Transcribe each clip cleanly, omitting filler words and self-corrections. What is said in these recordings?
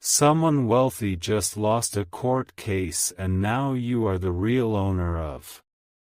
Someone wealthy just lost a court case and now you are the real owner of.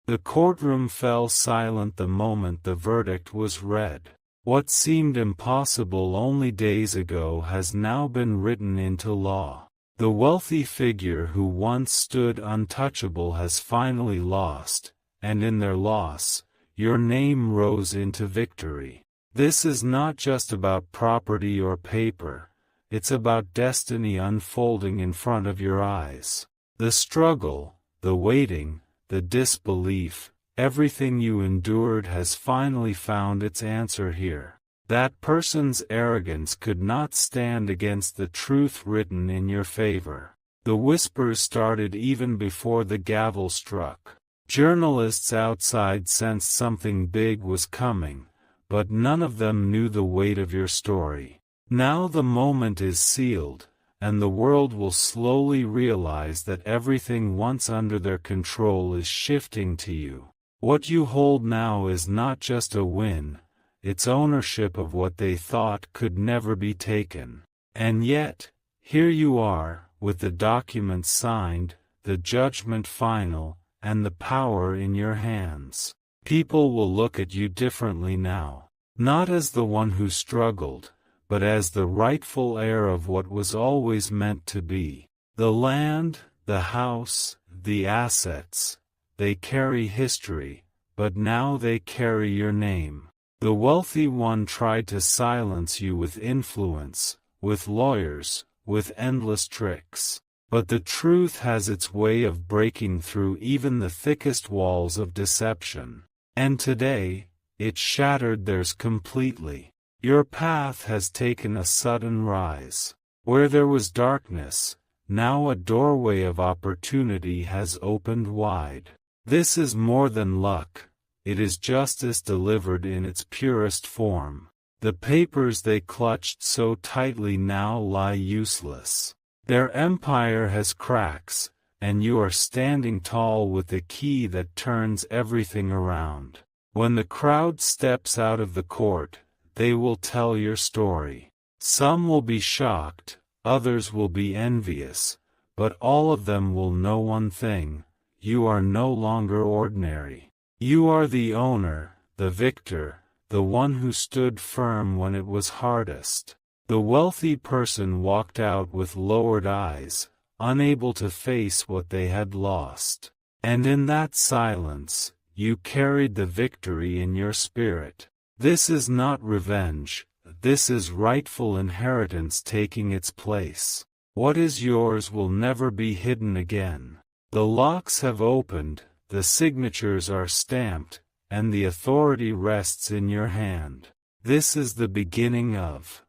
The courtroom fell silent the moment the verdict was read. What seemed impossible only days ago has now been written into law. The wealthy figure who once stood untouchable has finally lost, and in their loss, your name rose into victory. This is not just about property or paper, it's about destiny unfolding in front of your eyes. The struggle, the waiting, the disbelief, everything you endured has finally found its answer here. That person's arrogance could not stand against the truth written in your favor. The whispers started even before the gavel struck. Journalists outside sensed something big was coming, but none of them knew the weight of your story. Now the moment is sealed, and the world will slowly realize that everything once under their control is shifting to you. What you hold now is not just a win, it's ownership of what they thought could never be taken. And yet, here you are, with the documents signed, the judgment final, and the power in your hands. People will look at you differently now, not as the one who struggled, but as the rightful heir of what was always meant to be. The land, the house, the assets, they carry history, but now they carry your name. The wealthy one tried to silence you with influence, with lawyers, with endless tricks. But the truth has its way of breaking through even the thickest walls of deception. And today, it shattered theirs completely. Your path has taken a sudden rise. Where there was darkness, now a doorway of opportunity has opened wide. This is more than luck, it is justice delivered in its purest form. The papers they clutched so tightly now lie useless. Their empire has cracks, and you are standing tall with the key that turns everything around. When the crowd steps out of the court, they will tell your story. Some will be shocked, others will be envious, but all of them will know one thing: you are no longer ordinary. You are the owner, the victor, the one who stood firm when it was hardest. The wealthy person walked out with lowered eyes, unable to face what they had lost. And in that silence, you carried the victory in your spirit. This is not revenge, this is rightful inheritance taking its place. What is yours will never be hidden again. The locks have opened, the signatures are stamped, and the authority rests in your hand. This is the beginning of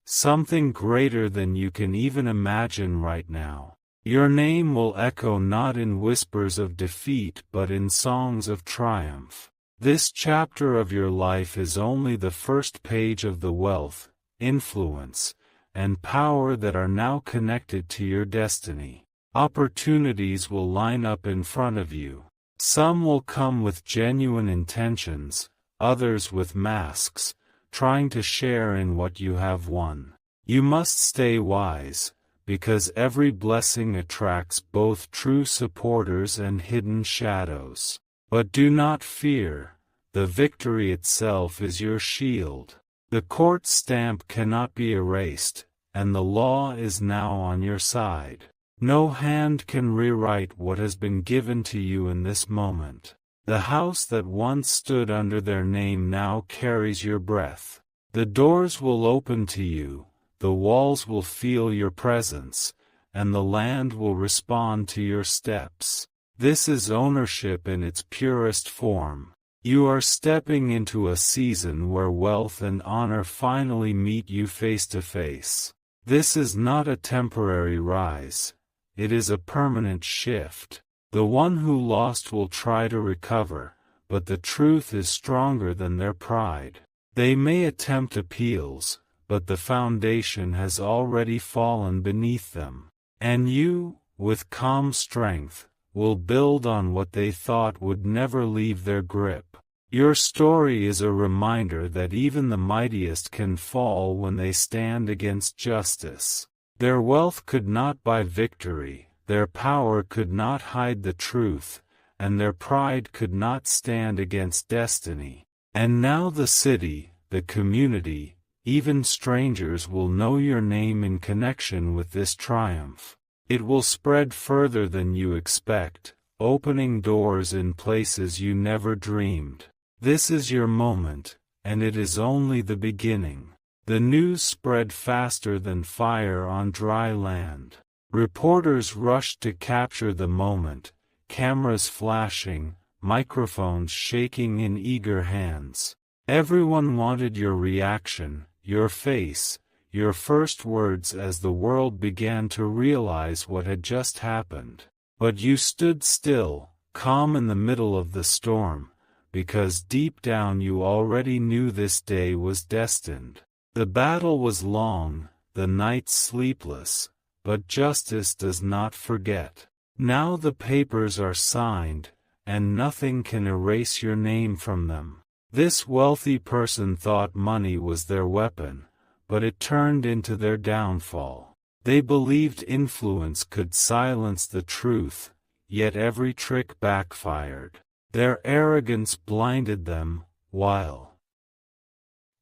something greater than you can even imagine right now. Your name will echo not in whispers of defeat but in songs of triumph. This chapter of your life is only the first page of the wealth, influence, and power that are now connected to your destiny. Opportunities will line up in front of you. Some will come with genuine intentions, others with masks, trying to share in what you have won. You must stay wise, because every blessing attracts both true supporters and hidden shadows. But do not fear, the victory itself is your shield. The court stamp cannot be erased, and the law is now on your side. No hand can rewrite what has been given to you in this moment. The house that once stood under their name now carries your breath. The doors will open to you, the walls will feel your presence, and the land will respond to your steps. This is ownership in its purest form. You are stepping into a season where wealth and honor finally meet you face to face. This is not a temporary rise, it is a permanent shift. The one who lost will try to recover, but the truth is stronger than their pride. They may attempt appeals, but the foundation has already fallen beneath them. And you, with calm strength, will build on what they thought would never leave their grip. Your story is a reminder that even the mightiest can fall when they stand against justice. Their wealth could not buy victory, their power could not hide the truth, and their pride could not stand against destiny. And now the city, the community, even strangers will know your name in connection with this triumph. It will spread further than you expect, opening doors in places you never dreamed. This is your moment, and it is only the beginning. The news spread faster than fire on dry land. Reporters rushed to capture the moment, cameras flashing, microphones shaking in eager hands. Everyone wanted your reaction, your face, your first words as the world began to realize what had just happened. But you stood still, calm in the middle of the storm, because deep down you already knew this day was destined. The battle was long, the nights sleepless, but justice does not forget. Now the papers are signed, and nothing can erase your name from them. This wealthy person thought money was their weapon, but it turned into their downfall. They believed influence could silence the truth, yet every trick backfired. Their arrogance blinded them, while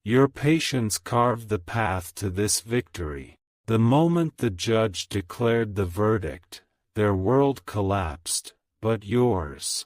your patience carved the path to this victory. The moment the judge declared the verdict, their world collapsed, but yours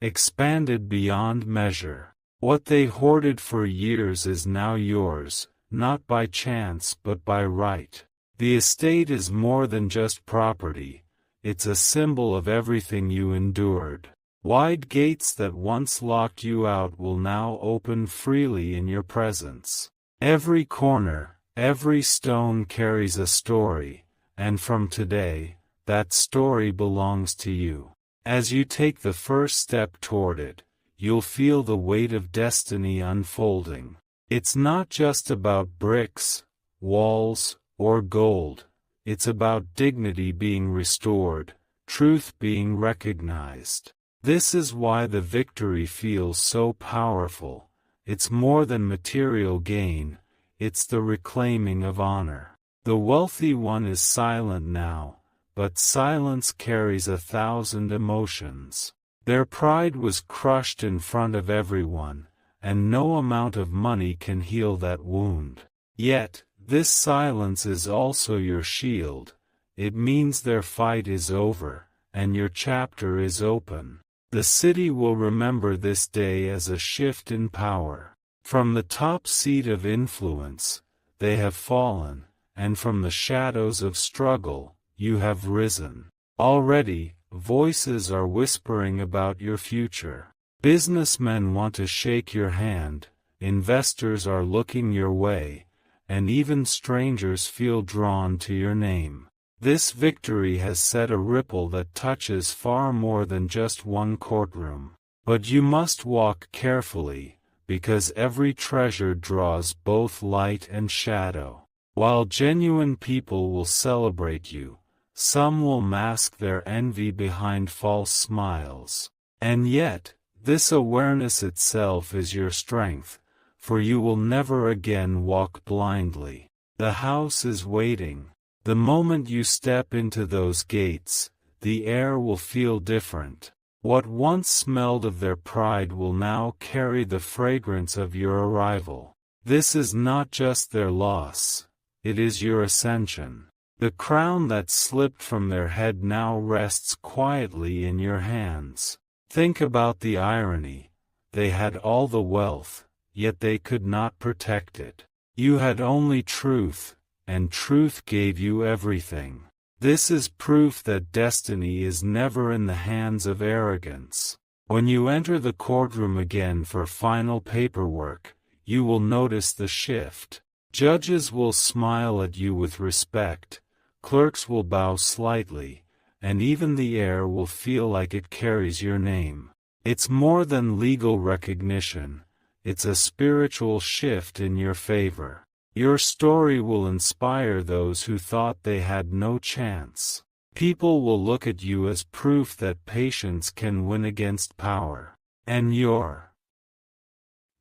expanded beyond measure. What they hoarded for years is now yours, not by chance but by right. The estate is more than just property, it's a symbol of everything you endured. Wide gates that once locked you out will now open freely in your presence. Every corner, every stone carries a story, and from today, that story belongs to you. As you take the first step toward it, you'll feel the weight of destiny unfolding. It's not just about bricks, walls, or gold. It's about dignity being restored, truth being recognized. This is why the victory feels so powerful. It's more than material gain, it's the reclaiming of honor. The wealthy one is silent now, but silence carries 1,000 emotions. Their pride was crushed in front of everyone, and no amount of money can heal that wound. Yet, this silence is also your shield. It means their fight is over, and your chapter is open. The city will remember this day as a shift in power. From the top seat of influence, they have fallen, and from the shadows of struggle, you have risen. Already, voices are whispering about your future. Businessmen want to shake your hand, investors are looking your way, and even strangers feel drawn to your name. This victory has set a ripple that touches far more than just one courtroom. But you must walk carefully, because every treasure draws both light and shadow. While genuine people will celebrate you, some will mask their envy behind false smiles. And yet, this awareness itself is your strength, for you will never again walk blindly. The house is waiting. The moment you step into those gates, the air will feel different. What once smelled of their pride will now carry the fragrance of your arrival. This is not just their loss, it is your ascension. The crown that slipped from their head now rests quietly in your hands. Think about the irony. They had all the wealth, yet they could not protect it. You had only truth, and truth gave you everything. This is proof that destiny is never in the hands of arrogance. When you enter the courtroom again for final paperwork, you will notice the shift. Judges will smile at you with respect, clerks will bow slightly, and even the air will feel like it carries your name. It's more than legal recognition, it's a spiritual shift in your favor. Your story will inspire those who thought they had no chance. People will look at you as proof that patience can win against power. And your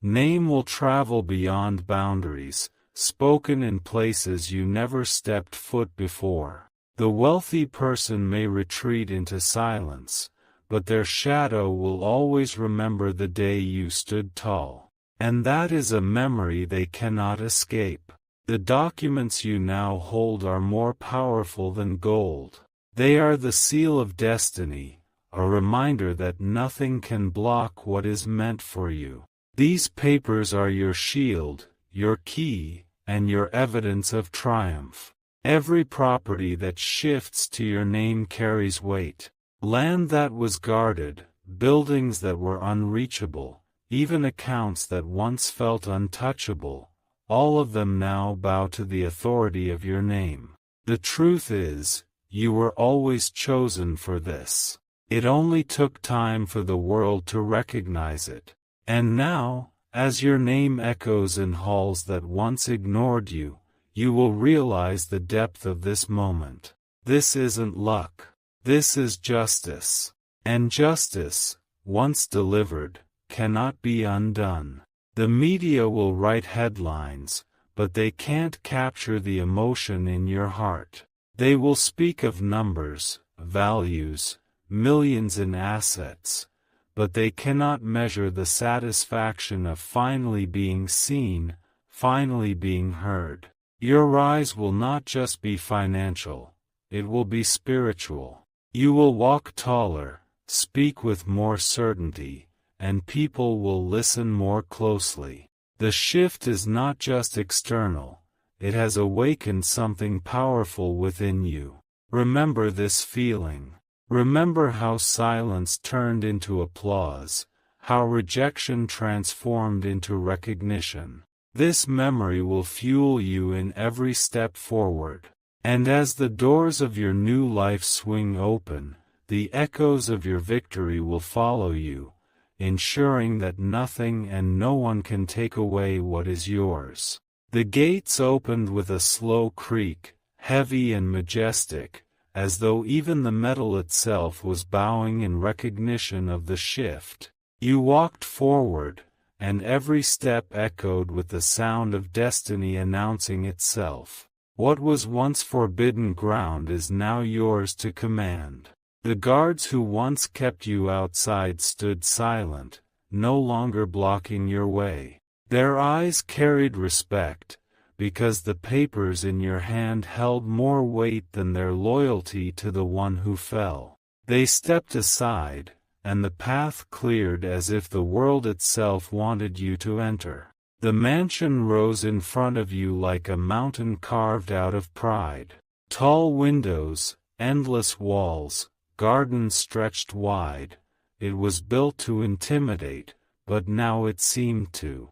name will travel beyond boundaries, spoken in places you never stepped foot before. The wealthy person may retreat into silence, but their shadow will always remember the day you stood tall. And that is a memory they cannot escape. The documents you now hold are more powerful than gold. They are the seal of destiny, a reminder that nothing can block what is meant for you. These papers are your shield, your key, and your evidence of triumph. Every property that shifts to your name carries weight. Land that was guarded, buildings that were unreachable, even accounts that once felt untouchable, all of them now bow to the authority of your name. The truth is, you were always chosen for this. It only took time for the world to recognize it. And now, as your name echoes in halls that once ignored you, you will realize the depth of this moment. This isn't luck. This is justice. And justice, once delivered, cannot be undone. The media will write headlines, but they can't capture the emotion in your heart. They will speak of numbers, values, millions in assets, but they cannot measure the satisfaction of finally being seen, finally being heard. Your rise will not just be financial, it will be spiritual. You will walk taller, speak with more certainty, and people will listen more closely. The shift is not just external, it has awakened something powerful within you. Remember this feeling. Remember how silence turned into applause, how rejection transformed into recognition. This memory will fuel you in every step forward. And as the doors of your new life swing open, the echoes of your victory will follow you, ensuring that nothing and no one can take away what is yours. The gates opened with a slow creak, heavy and majestic, as though even the metal itself was bowing in recognition of the shift. You walked forward, and every step echoed with the sound of destiny announcing itself. What was once forbidden ground is now yours to command. The guards who once kept you outside stood silent, no longer blocking your way. Their eyes carried respect, because the papers in your hand held more weight than their loyalty to the one who fell. They stepped aside, and the path cleared as if the world itself wanted you to enter. The mansion rose in front of you like a mountain carved out of pride. Tall windows, endless walls, gardens stretched wide. It was built to intimidate, but now it seemed to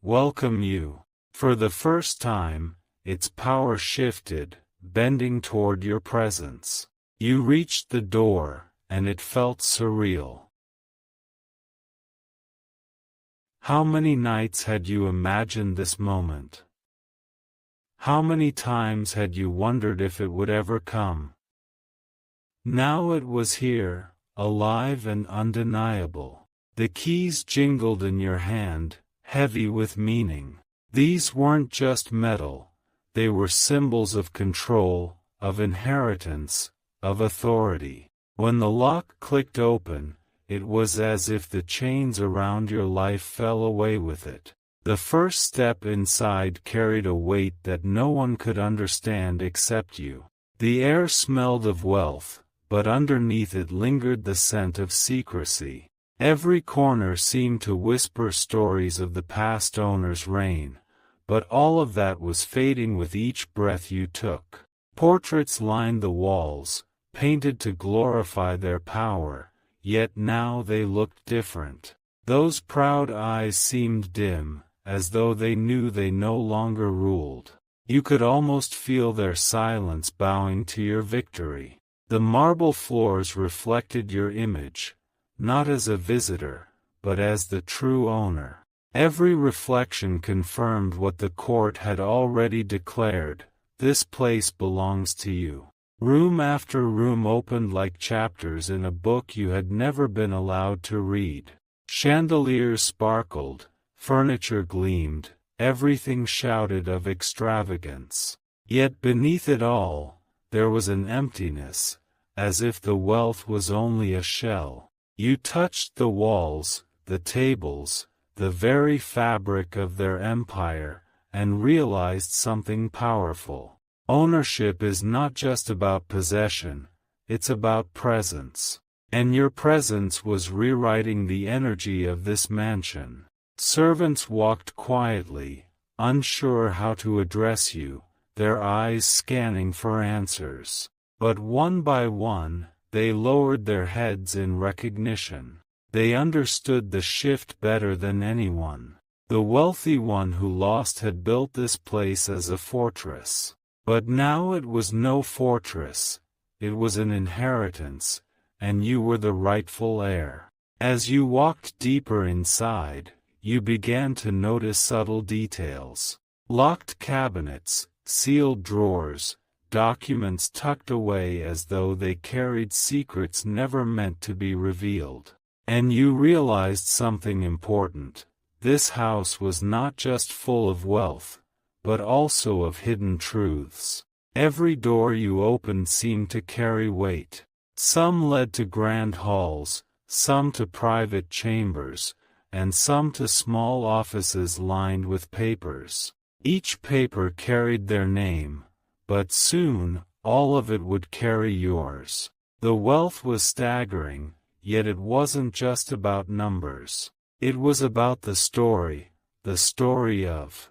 welcome you. For the first time, its power shifted, bending toward your presence. You reached the door, and it felt surreal. How many nights had you imagined this moment? How many times had you wondered if it would ever come? Now it was here, alive and undeniable. The keys jingled in your hand, heavy with meaning. These weren't just metal, they were symbols of control, of inheritance, of authority. When the lock clicked open, it was as if the chains around your life fell away with it. The first step inside carried a weight that no one could understand except you. The air smelled of wealth, but underneath it lingered the scent of secrecy. Every corner seemed to whisper stories of the past owner's reign, but all of that was fading with each breath you took. Portraits lined the walls, painted to glorify their power, yet now they looked different. Those proud eyes seemed dim, as though they knew they no longer ruled. You could almost feel their silence bowing to your victory. The marble floors reflected your image, not as a visitor, but as the true owner. Every reflection confirmed what the court had already declared: this place belongs to you. Room after room opened like chapters in a book you had never been allowed to read. Chandeliers sparkled, furniture gleamed, everything shouted of extravagance. Yet beneath it all, there was an emptiness, as if the wealth was only a shell. You touched the walls, the tables, the very fabric of their empire, and realized something powerful. Ownership is not just about possession, it's about presence. And your presence was rewriting the energy of this mansion. Servants walked quietly, unsure how to address you, their eyes scanning for answers. But one by one, they lowered their heads in recognition. They understood the shift better than anyone. The wealthy one who lost had built this place as a fortress. But now it was no fortress, it was an inheritance, and you were the rightful heir. As you walked deeper inside, you began to notice subtle details. Locked cabinets, sealed drawers, documents tucked away as though they carried secrets never meant to be revealed. And you realized something important. This house was not just full of wealth, but also of hidden truths. Every door you opened seemed to carry weight. Some led to grand halls, some to private chambers, and some to small offices lined with papers. Each paper carried their name, but soon, all of it would carry yours. The wealth was staggering, yet it wasn't just about numbers. It was about the story of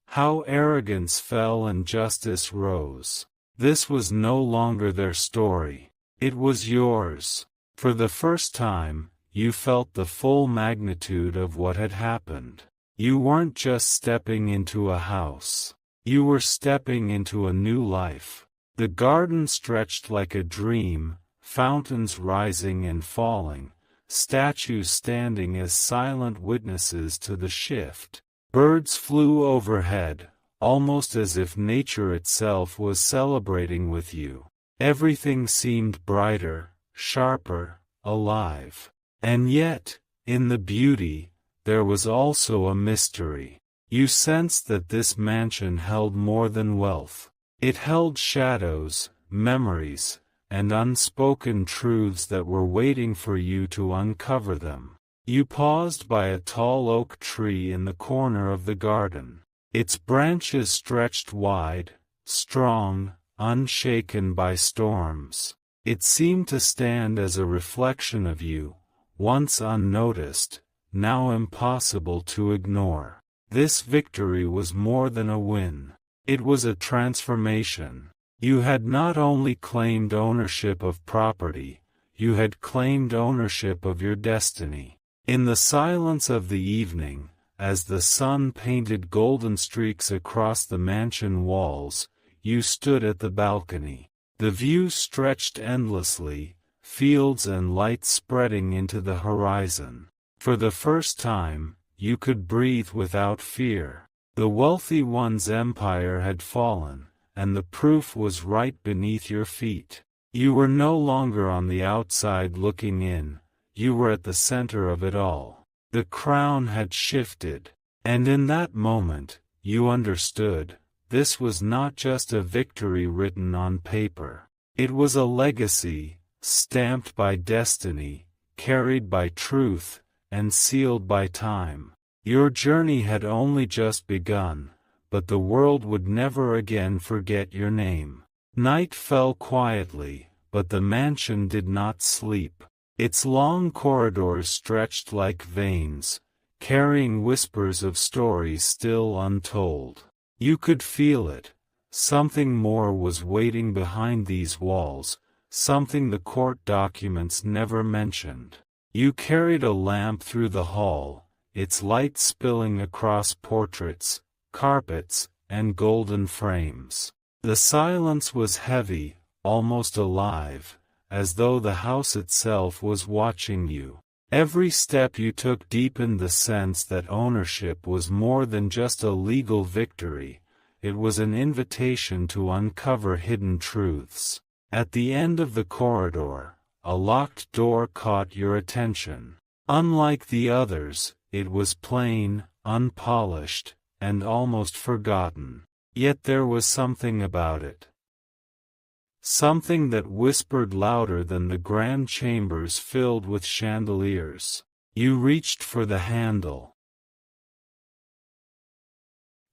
how arrogance fell and justice rose. This was no longer their story. It was yours. For the first time, you felt the full magnitude of what had happened. You weren't just stepping into a house. You were stepping into a new life. The garden stretched like a dream, fountains rising and falling, statues standing as silent witnesses to the shift. Birds flew overhead, almost as if nature itself was celebrating with you. Everything seemed brighter, sharper, alive. And yet, in the beauty, there was also a mystery. You sensed that this mansion held more than wealth. It held shadows, memories, and unspoken truths that were waiting for you to uncover them. You paused by a tall oak tree in the corner of the garden. Its branches stretched wide, strong, unshaken by storms. It seemed to stand as a reflection of you, once unnoticed, now impossible to ignore. This victory was more than a win. It was a transformation. You had not only claimed ownership of property, you had claimed ownership of your destiny. In the silence of the evening, as the sun painted golden streaks across the mansion walls, you stood at the balcony. The view stretched endlessly, fields and lights spreading into the horizon. For the first time, you could breathe without fear. The wealthy one's empire had fallen, and the proof was right beneath your feet. You were no longer on the outside looking in. You were at the center of it all. The crown had shifted, and in that moment, you understood, this was not just a victory written on paper. It was a legacy, stamped by destiny, carried by truth, and sealed by time. Your journey had only just begun, but the world would never again forget your name. Night fell quietly, but the mansion did not sleep. Its long corridors stretched like veins, carrying whispers of stories still untold. You could feel it. Something more was waiting behind these walls, something the court documents never mentioned. You carried a lamp through the hall, its light spilling across portraits, carpets, and golden frames. The silence was heavy, almost alive, as though the house itself was watching you. Every step you took deepened the sense that ownership was more than just a legal victory, it was an invitation to uncover hidden truths. At the end of the corridor, a locked door caught your attention. Unlike the others, it was plain, unpolished, and almost forgotten. Yet there was something about it. Something that whispered louder than the grand chambers filled with chandeliers. You reached for the handle.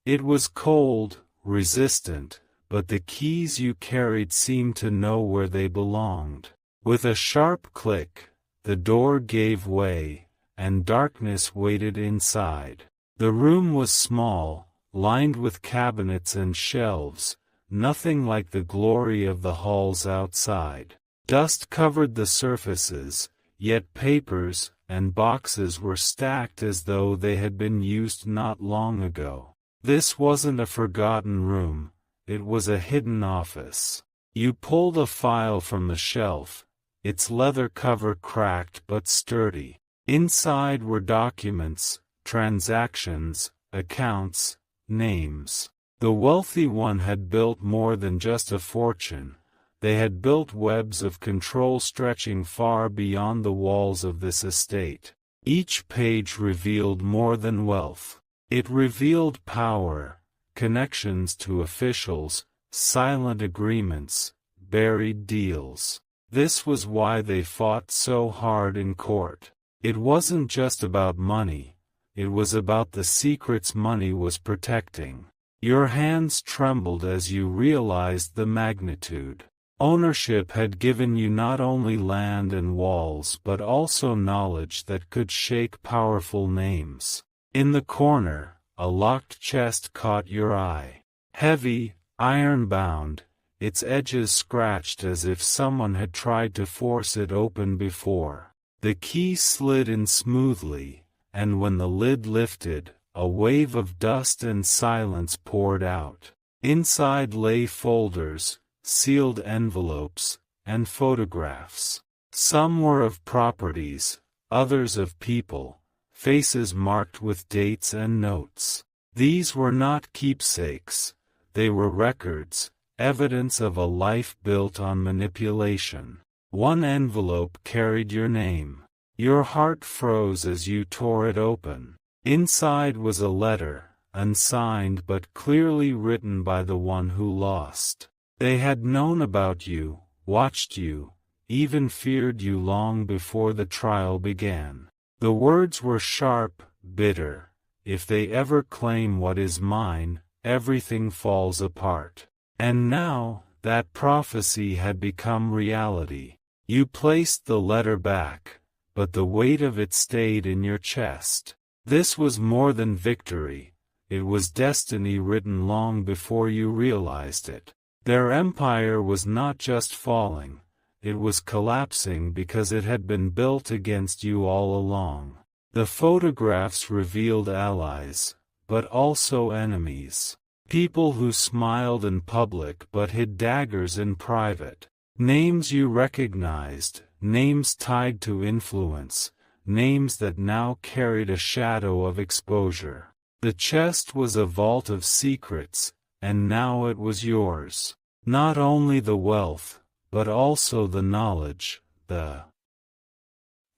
It was cold, resistant, but the keys you carried seemed to know where they belonged. With a sharp click, the door gave way, and darkness waited inside. The room was small, lined with cabinets and shelves, nothing like the glory of the halls outside. Dust covered the surfaces, yet papers and boxes were stacked as though they had been used not long ago. This wasn't a forgotten room, it was a hidden office. You pulled a file from the shelf, its leather cover cracked but sturdy. Inside were documents, transactions, accounts, names. The wealthy one had built more than just a fortune. They had built webs of control stretching far beyond the walls of this estate. Each page revealed more than wealth. It revealed power, connections to officials, silent agreements, buried deals. This was why they fought so hard in court. It wasn't just about money, it was about the secrets money was protecting. Your hands trembled as you realized the magnitude. Ownership had given you not only land and walls but also knowledge that could shake powerful names. In the corner, a locked chest caught your eye. Heavy, iron-bound, its edges scratched as if someone had tried to force it open before. The key slid in smoothly, and when the lid lifted, a wave of dust and silence poured out. Inside lay folders, sealed envelopes, and photographs. Some were of properties, others of people, faces marked with dates and notes. These were not keepsakes, they were records, evidence of a life built on manipulation. One envelope carried your name. Your heart froze as you tore it open. Inside was a letter, unsigned but clearly written by the one who lost. They had known about you, watched you, even feared you long before the trial began. The words were sharp, bitter. If they ever claim what is mine, everything falls apart. And now, that prophecy had become reality. You placed the letter back, but the weight of it stayed in your chest. This was more than victory, it was destiny written long before you realized it. Their empire was not just falling, it was collapsing because it had been built against you all along. The photographs revealed allies, but also enemies. People who smiled in public but hid daggers in private. Names you recognized, names tied to influence, names that now carried a shadow of exposure. The chest was a vault of secrets, and now it was yours. Not only the wealth, but also the knowledge, the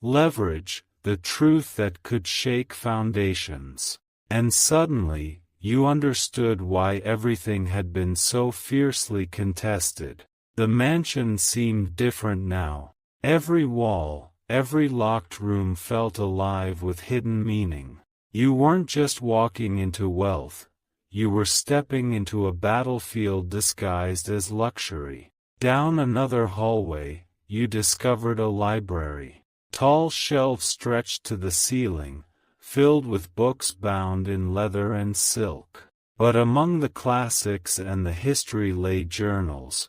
leverage, the truth that could shake foundations. And suddenly, you understood why everything had been so fiercely contested. The mansion seemed different now. Every wall, every locked room felt alive with hidden meaning. You weren't just walking into wealth, you were stepping into a battlefield disguised as luxury. Down another hallway, you discovered a library. Tall shelves stretched to the ceiling, filled with books bound in leather and silk. But among the classics and the history lay journals,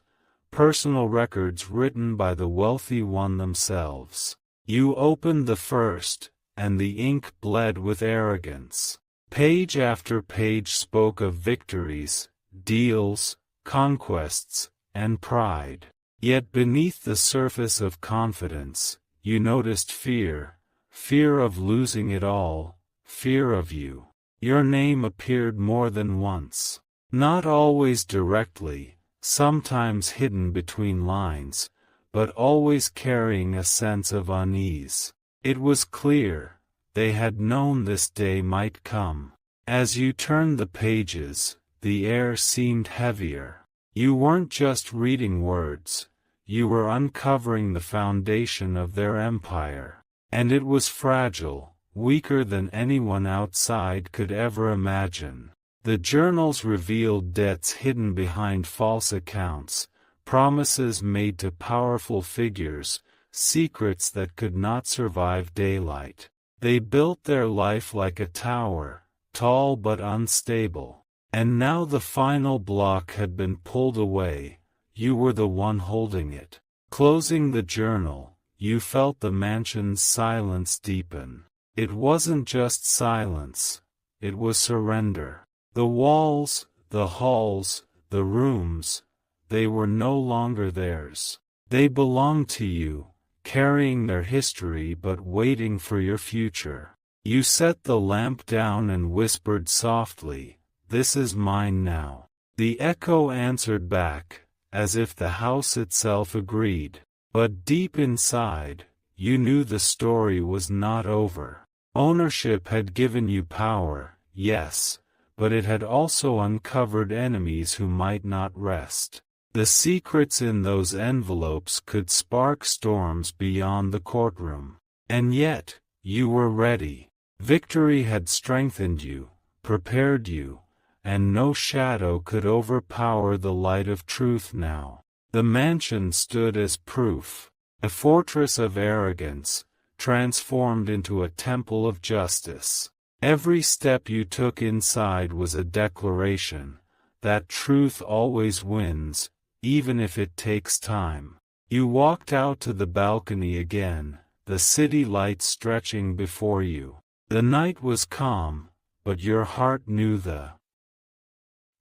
personal records written by the wealthy one themselves. You opened the first, and the ink bled with arrogance. Page after page spoke of victories, deals, conquests, and pride. Yet beneath the surface of confidence, you noticed fear, fear of losing it all, fear of you. Your name appeared more than once. Not always directly, sometimes hidden between lines, but always carrying a sense of unease. It was clear, they had known this day might come. As you turned the pages, the air seemed heavier. You weren't just reading words, you were uncovering the foundation of their empire. And it was fragile, weaker than anyone outside could ever imagine. The journals revealed debts hidden behind false accounts, promises made to powerful figures, secrets that could not survive daylight. They built their life like a tower, tall but unstable. And now the final block had been pulled away, you were the one holding it. Closing the journal, you felt the mansion's silence deepen. It wasn't just silence, it was surrender. The walls, the halls, the rooms, they were no longer theirs. They belonged to you, carrying their history but waiting for your future. You set the lamp down and whispered softly, "This is mine now." The echo answered back, as if the house itself agreed. But deep inside, you knew the story was not over. Ownership had given you power, yes, but it had also uncovered enemies who might not rest. The secrets in those envelopes could spark storms beyond the courtroom. And yet, you were ready. Victory had strengthened you, prepared you, and no shadow could overpower the light of truth now. The mansion stood as proof, a fortress of arrogance, transformed into a temple of justice. Every step you took inside was a declaration that truth always wins, even if it takes time. You walked out to the balcony again, the city lights stretching before you. The night was calm, but your heart knew the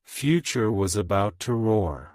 future was about to roar.